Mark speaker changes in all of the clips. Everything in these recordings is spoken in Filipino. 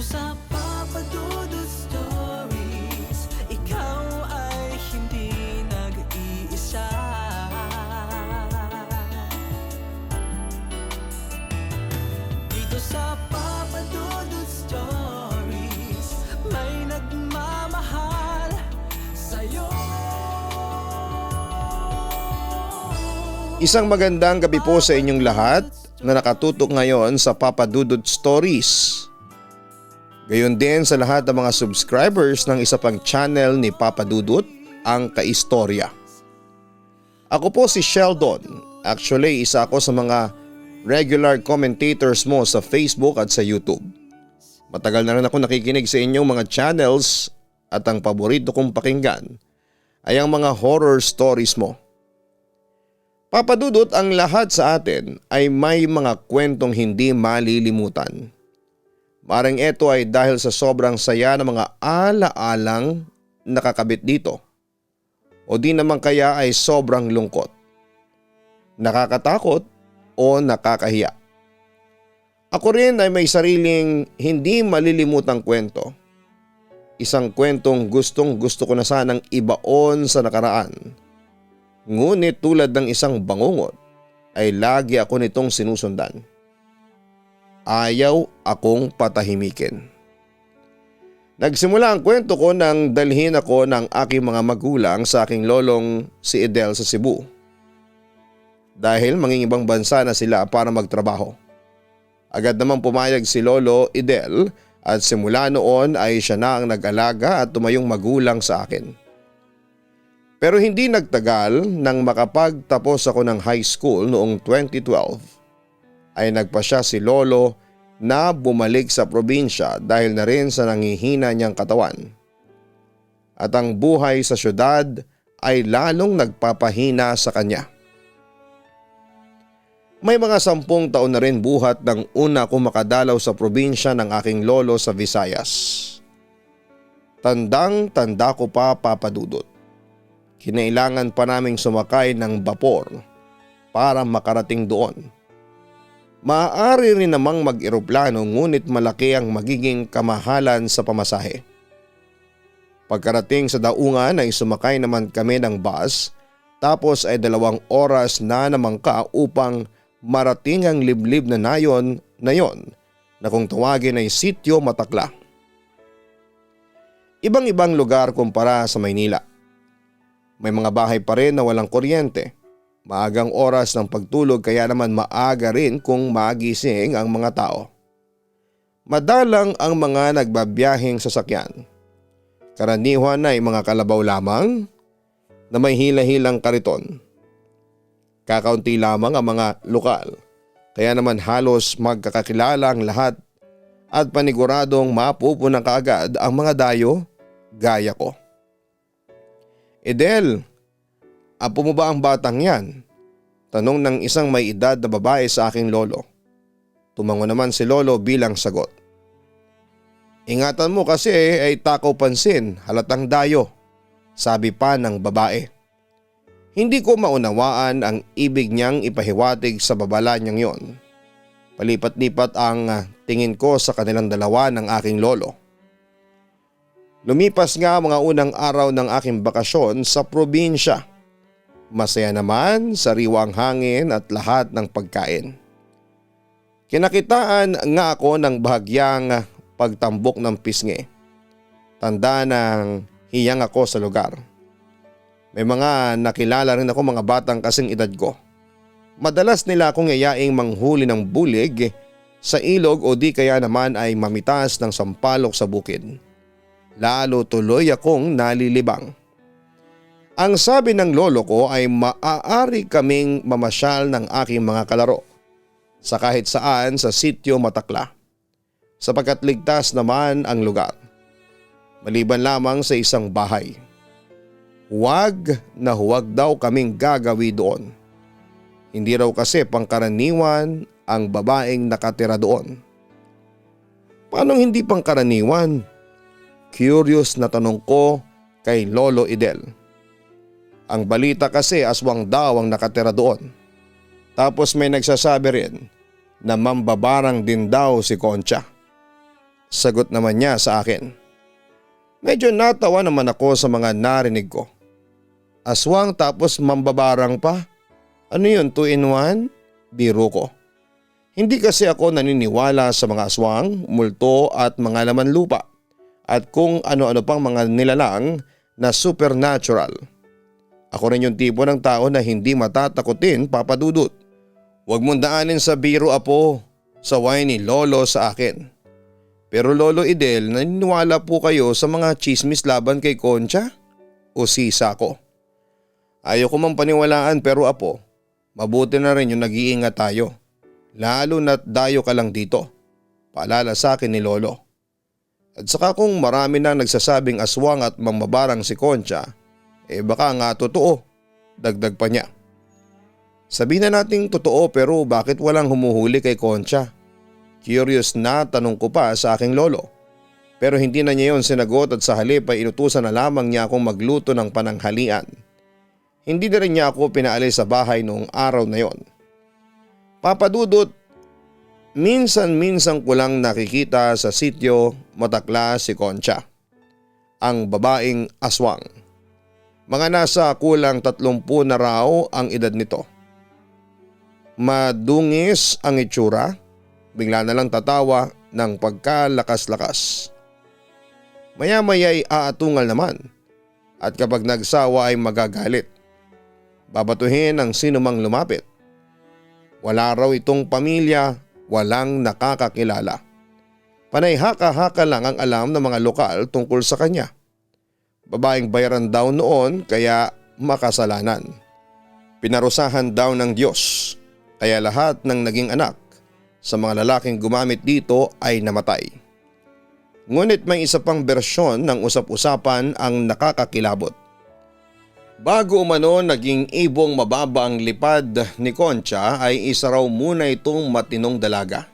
Speaker 1: sa Papa Dudut Stories, ikaw ay hindi nag-iisa. Dito sa Papa Dudut Stories, may nagmamahal sa'yo.
Speaker 2: Isang magandang gabi po sa inyong lahat na nakatutok ngayon sa Papa Dudut Stories. Gayon din sa lahat ng mga subscribers ng isa pang channel ni Papa Dudut, ang Kaistorya. Ako po si Sheldon. Actually, isa ako sa mga regular commentators mo sa Facebook at sa YouTube. Matagal na rin ako nakikinig sa inyong mga channels at ang paborito kong pakinggan ay ang mga horror stories mo. Papa Dudut, ang lahat sa atin ay may mga kwentong hindi malilimutan. Maring ito ay dahil sa sobrang saya ng mga ala-alang nakakabit dito. O di naman kaya ay sobrang lungkot, nakakatakot o nakakahiya. Ako rin ay may sariling hindi malilimutang kwento. Isang kwentong gustong gusto ko na sanang ibaon sa nakaraan. Ngunit tulad ng isang bangungot ay lagi ako nitong sinusundan. Ayaw akong patahimikin. Nagsimula ang kwento ko nang dalhin ako ng aking mga magulang sa aking lolong si Edel sa Cebu. Dahil mangingibang bansa na sila para magtrabaho. Agad namang pumayag si Lolo Edel at simula noon ay siya na ang nag-alaga at tumayong magulang sa akin. Pero hindi nagtagal nang makapagtapos ako ng high school noong 2012 ay nagpasya si Lolo na bumalik sa probinsya dahil na rin sa nangihina niyang katawan. At ang buhay sa syudad ay lalong nagpapahina sa kanya. May mga 10 taon na rin buhat ng una kong makadalaw sa probinsya ng aking lolo sa Visayas. Tandang-tanda ko pa, Papa Dudut. Kinailangan pa naming sumakay ng bapor para makarating doon. Maaari rin namang mag-eroplano ngunit malaki ang magiging kamahalan sa pamasahe. Pagkarating sa daungan ay sumakay naman kami ng bus tapos ay 2 oras na naman ka upang marating ang liblib na nayon na kung tawagin ay Sitio Matakla. Ibang-ibang lugar kumpara sa Maynila. May mga bahay pa rin na walang kuryente. Maagang oras ng pagtulog kaya naman maaga rin kung magising ang mga tao. Madalang ang mga nagbabiyaheng sasakyan. Karaniwan ay mga kalabaw lamang na may hila-hilang kariton. Kakaunti lamang ang mga lokal. Kaya naman halos magkakakilala ang lahat at paniguradong mapupunan kaagad ang mga dayo gaya ko. Edel, apo mo ba ang batang yan? Tanong ng isang may edad na babae sa aking lolo. Tumango naman si Lolo bilang sagot. Ingatan mo kasi ay takaw pansin, halatang dayo, sabi pa ng babae. Hindi ko maunawaan ang ibig niyang ipahiwatig sa babala niyang yon. Palipat-lipat ang tingin ko sa kanilang dalawa ng aking lolo. Lumipas nga mga unang araw ng aking bakasyon sa probinsya. Masaya naman, sariwang hangin at lahat ng pagkain. Kinakitaan nga ako ng bahagyang pagtambok ng pisngi. Tanda ng hiyang ako sa lugar. May mga nakilala rin ako mga batang kasing edad ko. Madalas nila akong yayaing manghuli ng bulig sa ilog o di kaya naman ay mamitas ng sampalok sa bukid. Lalo tuloy akong nalilibang. Ang sabi ng lolo ko ay maaari kaming mamasyal ng aking mga kalaro sa kahit saan sa Sitio Matakla sapagkat ligtas naman ang lugar. Maliban lamang sa isang bahay. Huwag na huwag daw kaming gagawi doon. Hindi raw kasi pangkaraniwan ang babaeng nakatira doon. Paano hindi pangkaraniwan? Curious na tanong ko kay Lolo Edel. Ang balita kasi aswang daw ang nakatira doon. Tapos may nagsasabi rin na mambabarang din daw si Concha. Sagot naman niya sa akin. Medyo natawa naman ako sa mga narinig ko. Aswang tapos mambabarang pa? Ano yun, 2 in 1? Biro ko. Hindi kasi ako naniniwala sa mga aswang, multo at mga laman lupa at kung ano-ano pang mga nilalang na supernatural. Ako rin yung tipo ng tao na hindi matatakotin, Papa Dudut. Huwag mong daanin sa biro, apo, saway ni Lolo sa akin. Pero Lolo Idel, naniniwala po kayo sa mga chismis laban kay Concha? O sisa ko? Ayoko mang paniwalaan pero apo, mabuti na rin yung nag-iingat tayo. Lalo na't dayo ka lang dito. Paalala sa akin ni Lolo. At saka kung marami na nagsasabing aswang at mamabarang si Concha, baka nga totoo. Dagdag pa niya. Sabihin na nating totoo pero bakit walang humuhuli kay Concha? Curious na tanong ko pa sa aking lolo. Pero hindi na niya yon sinagot at sa halip ay inutusan na lamang niya akong magluto ng pananghalian. Hindi na rin niya ako pinaalis sa bahay noong araw na yon. Papa Dudut, minsan-minsan ko lang nakikita sa sitio matakla si Concha, ang babaeng aswang. Mga nasa kulang 30 na raw ang edad nito. Madungis ang itsura, bigla na lang tatawa ng pagkalakas-lakas. Maya-maya'y aatungal naman at kapag nagsawa ay magagalit. Babatuhin ang sinumang lumapit. Wala raw itong pamilya, walang nakakakilala. Panay haka-haka lang ang alam ng mga lokal tungkol sa kanya. Babaeng bayaran daw noon kaya makasalanan. Pinarusahan daw ng Diyos kaya lahat ng naging anak sa mga lalaking gumamit dito ay namatay. Ngunit may isa pang bersyon ng usap-usapan ang nakakakilabot. Bago umano naging ibong mababa ang lipad ni Concha ay isa raw muna itong matinong dalaga.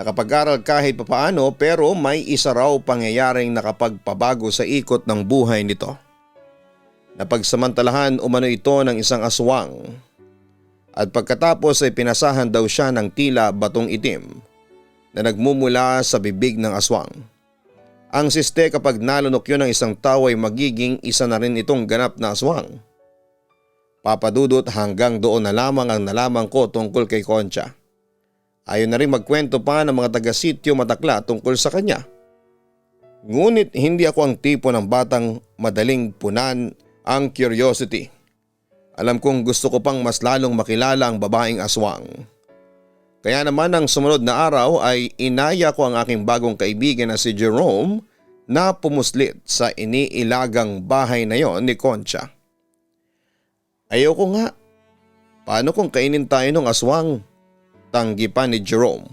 Speaker 2: Nakapag-aral kahit papaano pero may isa raw pangyayaring nakapagpabago sa ikot ng buhay nito. Napagsamantalahan umano ito ng isang aswang at pagkatapos ay pinasahan daw siya ng tila batong itim na nagmumula sa bibig ng aswang. Ang siste kapag nalunok yun ng isang tao ay magiging isa na rin itong ganap na aswang. Papa Dudut, hanggang doon na lamang ang nalaman ko tungkol kay Concha. Ayaw na rin magkwento pa ng mga taga-sityo matakla tungkol sa kanya. Ngunit hindi ako ang tipo ng batang madaling punan ang curiosity. Alam kong gusto ko pang mas lalong makilala ang babaeng aswang. Kaya naman ang sumunod na araw ay inaya ko ang aking bagong kaibigan na si Jerome na pumuslit sa iniilagang bahay na yon ni Concha. Ayoko nga. Paano kung kainin tayo ng aswang? Tanggi pa ni Jerome.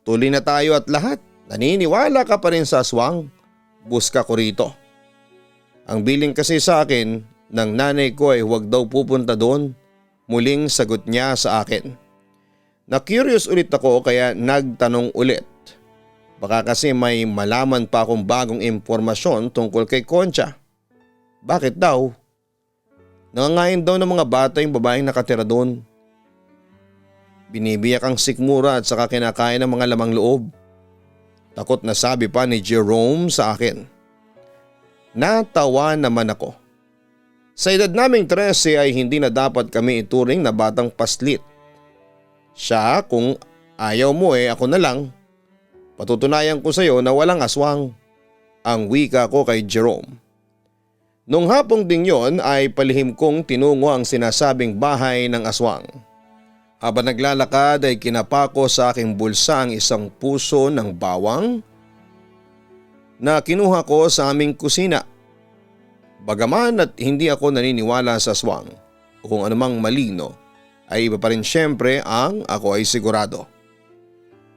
Speaker 2: Tuloy na tayo at lahat. Naniniwala ka pa rin sa aswang? Buska ko rito. Ang biling kasi sa akin ng nanay ko ay huwag daw pupunta doon. Muling sagot niya sa akin. Na-curious ulit ako kaya nagtanong ulit. Baka kasi may malaman pa akong bagong impormasyon tungkol kay Concha. Bakit daw? Nangangain daw ng mga bata yung babaeng nakatira doon. Binibiyak ang sikmura at saka kinakain ng mga lamang loob. Takot na sabi pa ni Jerome sa akin. Natawa naman ako. Sa edad naming 13 ay hindi na dapat kami ituring na batang paslit. Siya, kung ayaw mo ako na lang. Patutunayan ko sa iyo na walang aswang. Ang wika ko kay Jerome. Nung hapong ding yon ay palihim kong tinungo ang sinasabing bahay ng aswang. Habang naglalakad ay kinapako sa aking bulsa ang isang puso ng bawang na kinuha ko sa aming kusina. Bagaman at hindi ako naniniwala sa aswang o kung anumang malino ay iba pa rin syempre ang ako ay sigurado.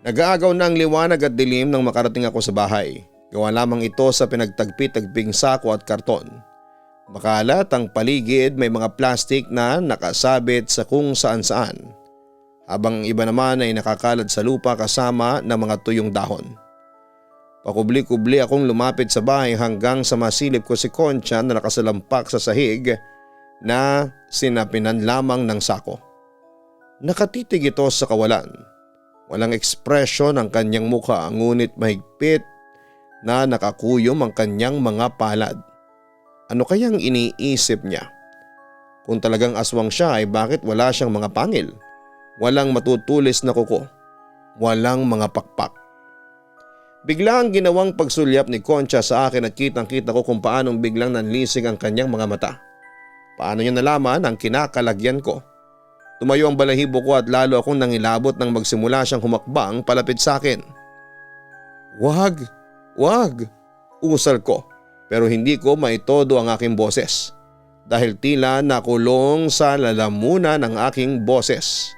Speaker 2: Nag-aagaw na ang liwanag at dilim nang makarating ako sa bahay. Gawa lamang ito sa pinagtagpi-tagping sako at karton. Makalat ang paligid, may mga plastik na nakasabit sa kung saan-saan. Habang iba naman ay nakakalat sa lupa kasama ng mga tuyong dahon. Pakubli-kubli akong lumapit sa bahay hanggang sa masilip ko si Concha na nakasalampak sa sahig na sinapinan lamang ng sako. Nakatitig ito sa kawalan. Walang ekspresyon ang kanyang mukha, ngunit mahigpit na nakakuyom ang kanyang mga palad. Ano kayang iniisip niya? Kung talagang aswang siya ay bakit wala siyang mga pangil? Walang matutulis na kuko. Walang mga pakpak. Bigla ang ginawang pagsulyap ni Concha sa akin at kitang-kita ko kung paanong biglang nanlisig ang kanyang mga mata. Paano niya nalaman ang kinakalagyan ko? Tumayo ang balahibo ko at lalo akong nangilabot nang magsimula siyang humakbang palapit sa akin. "Wag! Wag!" usal ko, pero hindi ko maitodo ang aking boses dahil tila nakulong sa lalamunan ng aking boses.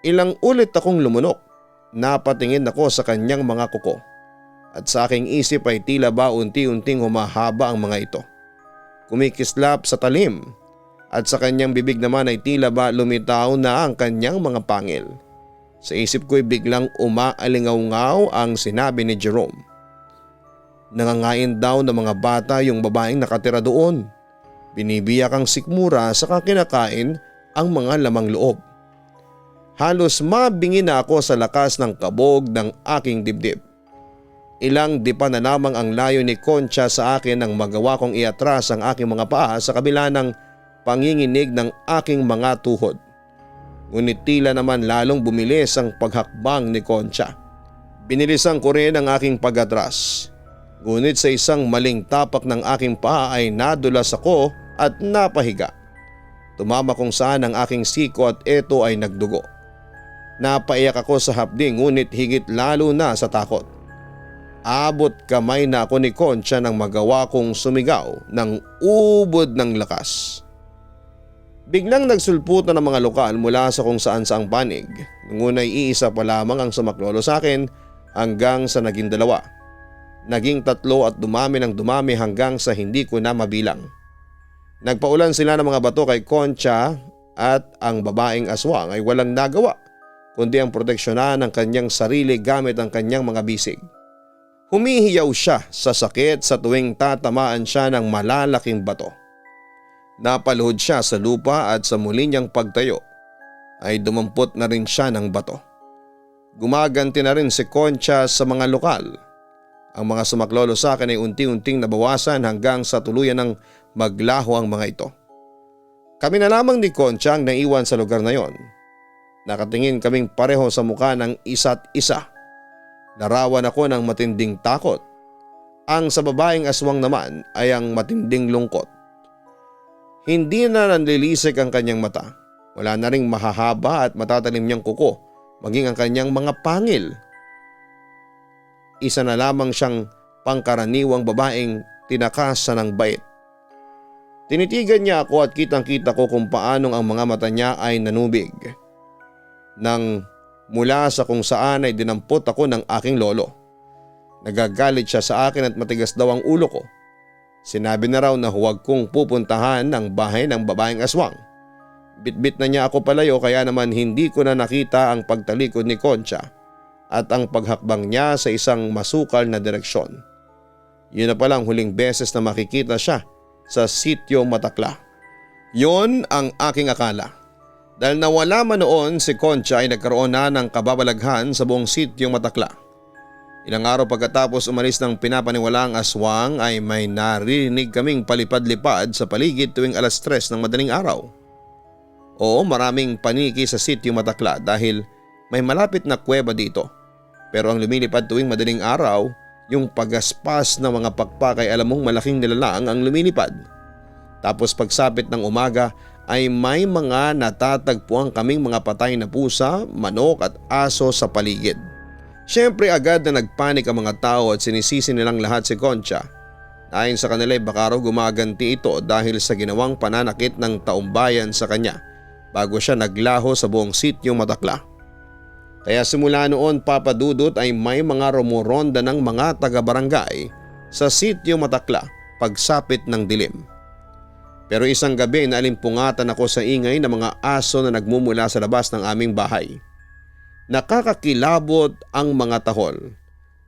Speaker 2: Ilang ulit akong lumunok. Napatingin ako sa kanyang mga kuko at sa aking isip ay tila ba unti-unting humahaba ang mga ito. Kumikislap sa talim at sa kanyang bibig naman ay tila ba lumitaw na ang kanyang mga pangil. Sa isip ko'y biglang umaalingaw-ngaw ang sinabi ni Jerome. Nangangain daw ng mga bata yung babaeng nakatira doon. Binibiyak ang sikmura saka kinakain ang mga lamang loob. Halos mabingi na ako sa lakas ng kabog ng aking dibdib. Ilang dipa na lamang ang layo ni Concha sa akin nang magawa kong iatras ang aking mga paa sa kabila ng panginginig ng aking mga tuhod. Ngunit tila naman lalong bumilis ang paghakbang ni Concha. Binilisan ko rin ang aking pag-atras. Ngunit sa isang maling tapak ng aking paa ay nadulas ako at napahiga. Tumama kung saan ang aking siko at ito ay nagdugo. Napaiyak ako sa hapdi ngunit higit lalo na sa takot. Abot kamay na ako ni Concha nang magawa kong sumigaw ng ubod ng lakas. Biglang nagsulputan ng mga lokal mula sa kung saan saang panig. Nung una'y iisa pa lamang ang sumaklolo sa akin hanggang sa naging 2. Naging 3 at dumami ng dumami hanggang sa hindi ko na mabilang. Nagpaulan sila ng mga bato kay Concha at ang babaeng aswang ay walang nagawa kundi ang proteksyonan ng kanyang sarili gamit ang kanyang mga bisig. Humihiyaw siya sa sakit sa tuwing tatamaan siya ng malalaking bato. Napaluhod siya sa lupa at sa muli niyang pagtayo ay dumampot na rin siya ng bato. Gumaganti na rin si Concha sa mga lokal. Ang mga sumaklolo sa akin ay unti-unting nabawasan hanggang sa tuluyan ng maglaho ang mga ito. Kami na lamang ni Concha ang naiwan sa lugar na yon. Nakatingin kaming pareho sa mukha ng isa't isa. Larawan ako ng matinding takot. Ang sa babaeng aswang naman ay ang matinding lungkot. Hindi na nanlilisik ang kanyang mata. Wala na ring mahahaba at matatalim niyang kuko, maging ang kanyang mga pangil. Isa na lamang siyang pangkaraniwang babaeng tinakasan ng bait. Tinitigan niya ako at kitang-kita ko kung paanong ang mga mata niya ay nanubig. Nang mula sa kung saan ay dinampot ako ng aking lolo. Nagagalit siya sa akin at matigas daw ang ulo ko. Sinabi na raw na huwag kong pupuntahan ang bahay ng babaeng aswang. Bitbit na niya ako palayo kaya naman hindi ko na nakita ang pagtalikod ni Concha at ang paghakbang niya sa isang masukal na direksyon. Yun na palang huling beses na makikita siya sa sitio Matakla. Yun ang aking akala. Dahil nawala man noon si Concha ay nagkaroon na ng kababalaghan sa buong sityong Matakla. Ilang araw pagkatapos umalis ng pinapaniwalaang aswang ay may narinig kaming palipad-lipad sa paligid tuwing 3:00 ng madaling araw. Oo, maraming paniki sa sityong Matakla dahil may malapit na kuweba dito. Pero ang lumilipad tuwing madaling araw, yung pagaspas ng mga pakpak ay alam mong malaking nilalang ang lumilipad. Tapos pagsapit ng umaga ay may mga natatagpuan kaming mga patay na pusa, manok at aso sa paligid. Siyempre agad na nagpanik ang mga tao at sinisisi nilang lahat si Concha. Ayon sa kanila baka raw gumaganti ito dahil sa ginawang pananakit ng taumbayan sa kanya bago siya naglaho sa buong sityong Matakla. Kaya simula noon papadudot ay may mga rumuronda ng mga taga-barangay sa sityong Matakla pagsapit ng dilim. Pero isang gabi naalimpungatan ako sa ingay ng mga aso na nagmumula sa labas ng aming bahay. Nakakakilabot ang mga tahol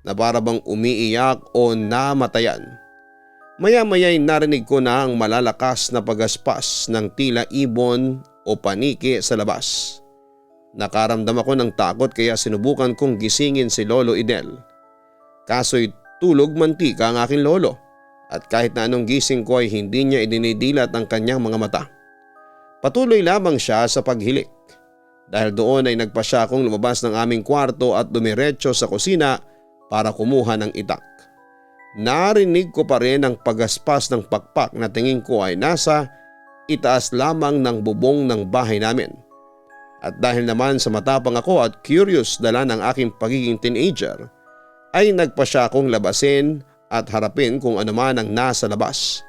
Speaker 2: na para bang umiiyak o namatayan. Maya-maya'y narinig ko na ang malalakas na pagaspas ng tila ibon o paniki sa labas. Nakaramdam ako ng takot kaya sinubukan kong gisingin si Lolo Idel. Kaso'y tulog mantika ang aking lolo at kahit na anong gising ko ay hindi niya idinidilat ang kanyang mga mata. Patuloy lamang siya sa paghilik. Dahil doon ay nagpa siya akong lumabas ng aming kwarto at dumiretso sa kusina para kumuha ng itak. Narinig ko pa rin ang pagaspas ng pakpak na tingin ko ay nasa itaas lamang ng bubong ng bahay namin. At dahil naman sa matapang ako at curious dala ng aking pagiging teenager, ay nagpa siya akong labasin at harapin kung ano man ang nasa labas.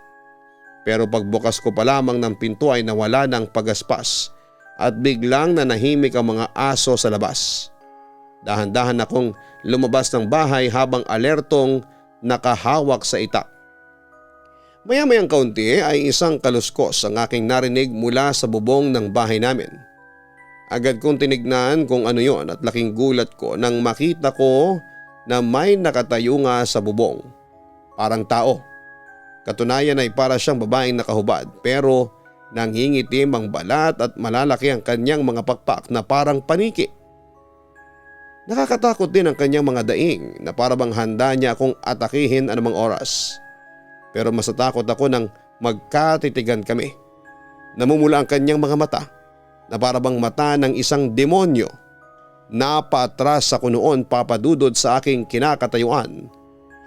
Speaker 2: Pero pagbukas ko pa lamang ng pinto ay nawala ng pagaspas at biglang nanahimik ang mga aso sa labas. Dahan-dahan akong lumabas ng bahay habang alertong nakahawak sa itak. Maya-mayang kaunti ay isang kaluskos ang aking narinig mula sa bubong ng bahay namin. Agad kong tinignan kung ano yon at laking gulat ko nang makita ko na may nakatayo nga sa bubong. Parang tao. Katunayan ay para siyang babaeng nakahubad pero nangingitim ang balat at malalaki ang kanyang mga pakpak na parang paniki. Nakakatakot din ang kanyang mga daing na parang handa niya akong atakihin anumang oras. Pero mas natakot ako nang magkatitigan kami. Namumula ang kanyang mga mata na parang mata ng isang demonyo. Napaatras ako noon papadudod sa aking kinakatayuan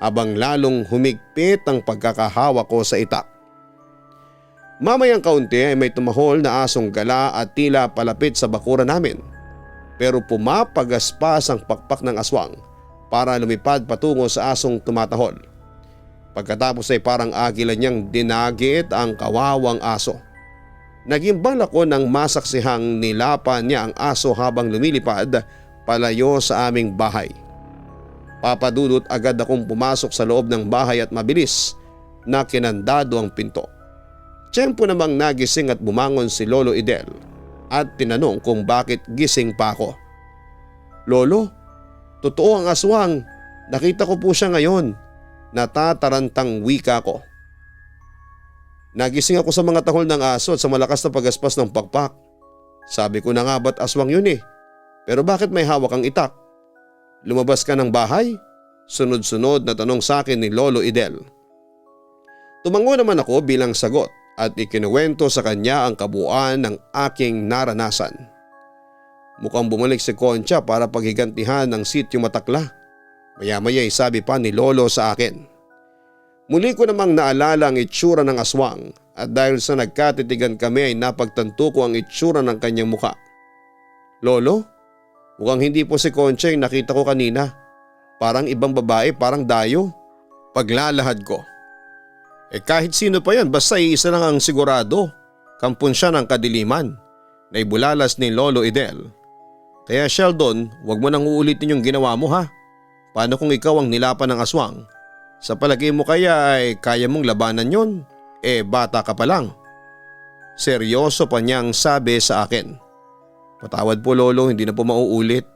Speaker 2: habang lalong humigpit ang pagkakahawa ko sa itak. Mamayang kaunti ay may tumahol na asong gala at tila palapit sa bakuran namin. Pero pumapagaspas ang pakpak ng aswang para lumipad patungo sa asong tumatahol. Pagkatapos ay parang agila niyang dinagit ang kawawang aso. Nagimbal ako nang masaksihang nilapan niya ang aso habang lumilipad palayo sa aming bahay. Papadudot agad akong pumasok sa loob ng bahay at mabilis na kinandado ang pinto. Tiyempo namang nagising at bumangon si Lolo Idel at tinanong kung bakit gising pa ako. Lolo, totoo ang aswang. Nakita ko po siya ngayon. Natatarantang wika ko. Nagising ako sa mga tahol ng aso at sa malakas na pagaspas ng pakpak. Sabi ko na nga ba't aswang yun eh. Pero bakit may hawak ang itak? Lumabas ka ng bahay? Sunod-sunod na tanong sa akin ni Lolo Idel. Tumango naman ako bilang sagot at ikinuwento sa kanya ang kabuuan ng aking naranasan. Mukhang bumalik si Concha para paghigantihan ng sityo Matakla. Maya-maya ay sabi pa ni Lolo sa akin. Muli ko namang naalala ang itsura ng aswang at dahil sa nagkatitigan kami ay napagtanto ko ang itsura ng kanyang muka. Lolo, mukhang hindi po si Concha yung nakita ko kanina. Parang ibang babae, parang dayo. Paglalahad ko. Kahit sino pa yan basta iisa lang ang sigurado. Kampon siya ng kadiliman. Naibulalas ni Lolo Idel. Kaya Sheldon, wag mo nang uulitin yung ginawa mo ha. Paano kung ikaw ang nilapan ng aswang? Sa palagay mo kaya ay kaya mong labanan yon? Bata ka pa lang. Seryoso pa niyang sabi sa akin. Patawad po Lolo, hindi na po mauulit.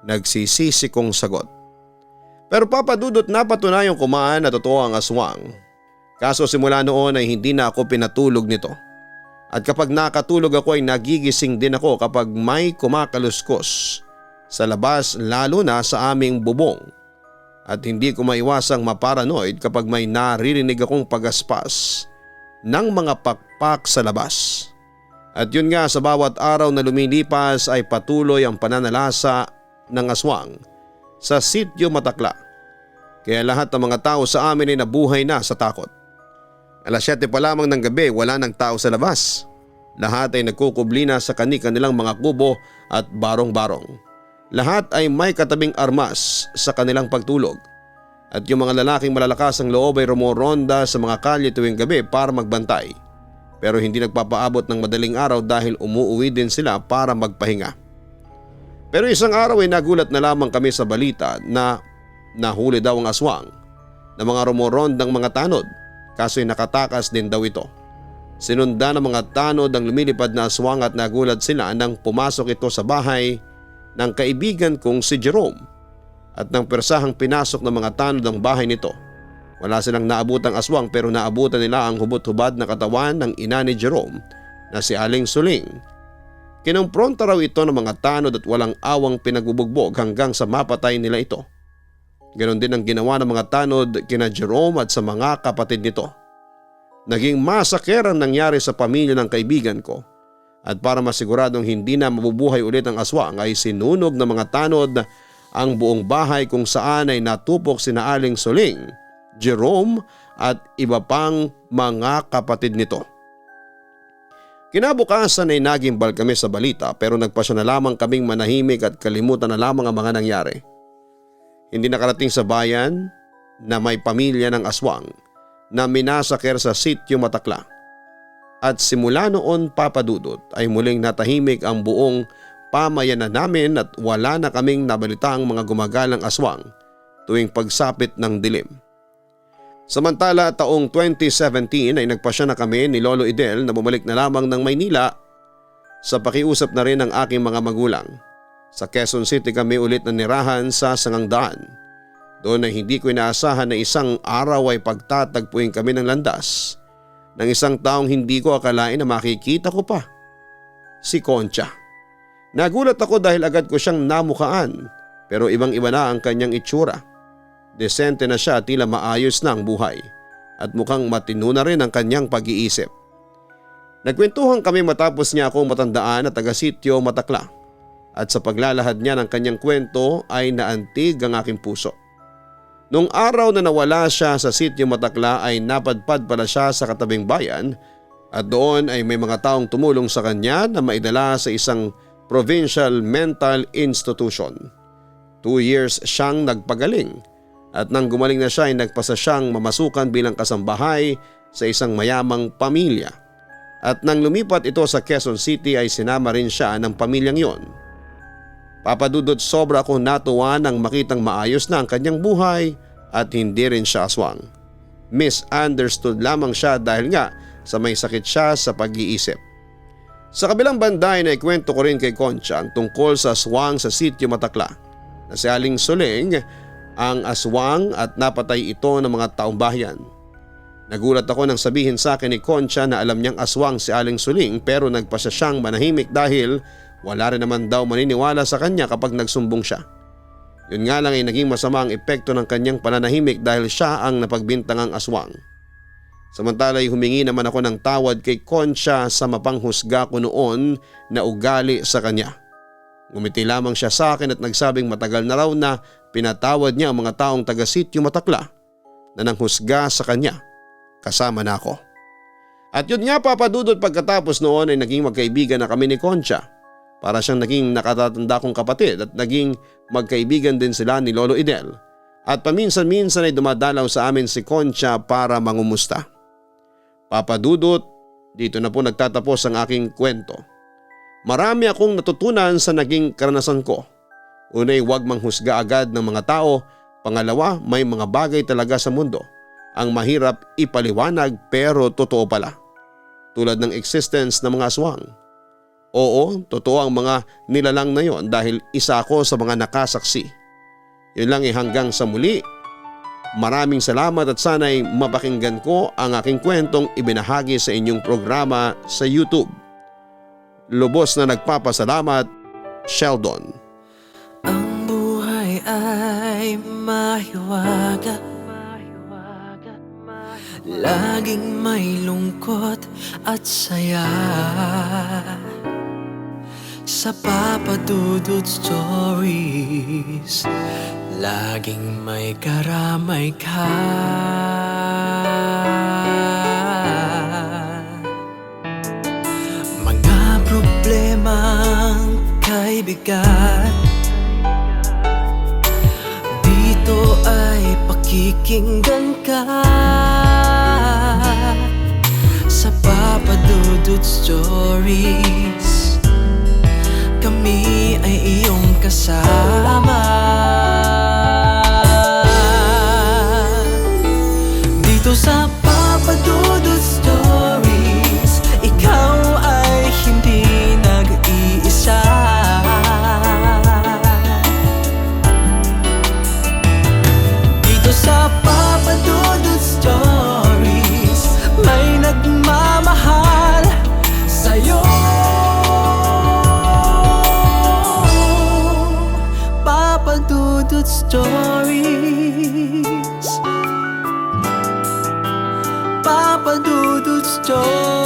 Speaker 2: Nagsisisi kong sagot. Pero papadudot na patunayang kumaan na totoo ang aswang. Kaso simula noon ay hindi na ako pinatulog nito. At kapag nakatulog ako ay nagigising din ako kapag may kumakaluskos sa labas lalo na sa aming bubong. At hindi ko maiwasang maparanoid kapag may naririnig akong pagaspas ng mga pakpak sa labas. At yun nga sa bawat araw na lumilipas ay patuloy ang pananalasa ng aswang sa sityo Matakla. Kaya lahat ng mga tao sa amin ay nabuhay na sa takot. Alas 7 pa lamang ng gabi wala ng tao sa labas. Lahat ay nagkukubli na sa kanilang mga kubo at barong-barong. Lahat ay may katabing armas sa kanilang pagtulog. At yung mga lalaking malalakas ang loob ay rumoronda sa mga kalye tuwing gabi para magbantay. Pero hindi nagpapaabot ng madaling araw dahil umuuwi din sila para magpahinga. Pero isang araw ay nagulat na lamang kami sa balita na nahuli daw ang aswang na mga rumorondang mga tanod. Kaso'y nakatakas din daw ito. Sinunda ng mga tanod ang lumilipad na aswang at nagulat sila nang pumasok ito sa bahay ng kaibigan kong si Jerome. At nang persahang pinasok ng mga tanod ang bahay nito, wala silang naabutang aswang pero naabutan nila ang hubot-hubad na katawan ng ina ni Jerome na si Aling Suling. Kinumpronta raw ito ng mga tanod at walang awang pinagbubugbog hanggang sa mapatay nila ito. Ganon din ang ginawa ng mga tanod kina Jerome at sa mga kapatid nito. Naging masaker ang nangyari sa pamilya ng kaibigan ko at para masiguradong hindi na mabubuhay ulit ang aswang ay sinunog ng mga tanod ang buong bahay kung saan ay natupok sina Aling Suling, Jerome at iba pang mga kapatid nito. Kinabukasan ay nagimbal kami sa balita pero nagpasya na lamang kaming manahimik at kalimutan na lamang ang mga nangyari. Hindi nakarating sa bayan na may pamilya ng aswang na minasaker sa sitio Matakla. At simula noon, Papa Dudut, ay muling natahimik ang buong pamayanan namin at wala na kaming nabalitaang mga gumagalang aswang tuwing pagsapit ng dilim. Samantala taong 2017 ay nagpasya na kami ni Lolo Idel na bumalik na lamang ng Maynila sa pakiusap na rin ng aking mga magulang. Sa Quezon City kami ulit na nirahan sa Sangangdaan. Doon ay hindi ko inaasahan na isang araw ay pagtatagpuin kami ng landas ng isang taong hindi ko akalain na makikita ko pa. Si Concha. Nagulat ako dahil agad ko siyang namukaan pero ibang-iba na ang kanyang itsura. Desente na siya at tila maayos na ang buhay at mukhang matino na rin ang kanyang pag-iisip. Nagkwentuhan kami matapos niya akong matandaan na taga-sitio Matakla at sa paglalahad niya ng kanyang kwento ay naantig ang aking puso. Nung araw na nawala siya sa sitio Matakla ay napadpad pala siya sa katabing bayan at doon ay may mga taong tumulong sa kanya na maidala sa isang provincial mental institution. 2 years siyang nagpagaling. At nang gumaling na siya ay nagpasa siyang mamasukan bilang kasambahay sa isang mayamang pamilya. At nang lumipat ito sa Quezon City ay sinama rin siya ng pamilyang yon. Papadudot, sobra akong natuwa nang makitang maayos na ang kanyang buhay at hindi rin siya aswang. Misunderstood lamang siya dahil nga sa may sakit siya sa pag-iisip. Sa kabilang banda ay naikwento ko rin kay Concha ang tungkol sa aswang sa sitio Matakla na si Aling Suling ang aswang at napatay ito ng mga taong bayan. Nagulat ako nang sabihin sa akin ni Concha na alam niyang aswang si Aling Suling pero nagpasya siyang manahimik dahil wala rin naman daw maniniwala sa kanya kapag nagsumbong siya. Yun nga lang ay naging masama ang epekto ng kanyang pananahimik dahil siya ang napagbintangang aswang. Samantala ay humingi naman ako ng tawad kay Concha sa mapanghusga ko noon na ugali sa kanya. Ngumiti lamang siya sa akin at nagsabing matagal na raw na pinatawad niya ang mga taong taga-sitio Matakla na nanghusga sa kanya, kasama na ako. At yun nga, Papa Dudut, pagkatapos noon ay naging magkaibigan na kami ni Concha. Para siyang naging nakatatanda kong kapatid at naging magkaibigan din sila ni Lolo Idel. At paminsan-minsan ay dumadalaw sa amin si Concha para mangumusta. Papa Dudut, dito na po nagtatapos ang aking kwento. Marami akong natutunan sa naging karanasan ko. Unay, huwag manghusga agad ng mga tao. Pangalawa, may mga bagay talaga sa mundo ang mahirap ipaliwanag pero totoo pala. Tulad ng existence ng mga aswang. Oo, totoo ang mga nilalang na yon dahil isa ako sa mga nakasaksi. Yun lang, hanggang sa muli. Maraming salamat at sana'y mapakinggan ko ang aking kwentong ibinahagi sa inyong programa sa YouTube. Lubos na nagpapasalamat, Sheldon.
Speaker 1: Ang buhay ay mahiwaga, laging may lungkot at saya. Sa Papa Dudut Stories, laging may karamay ka. Mga problemang kaibigan, dito ay pakikinggan ka. Sa Papa Dudut Stories, kami ay iyong kasama. Dito sa Papa Dudut Stories, ikaw ay hindi nag-iisa. Dito sa Papa Dudut Stories, may nagmamahal sa'yo. Papa Dudut Stories.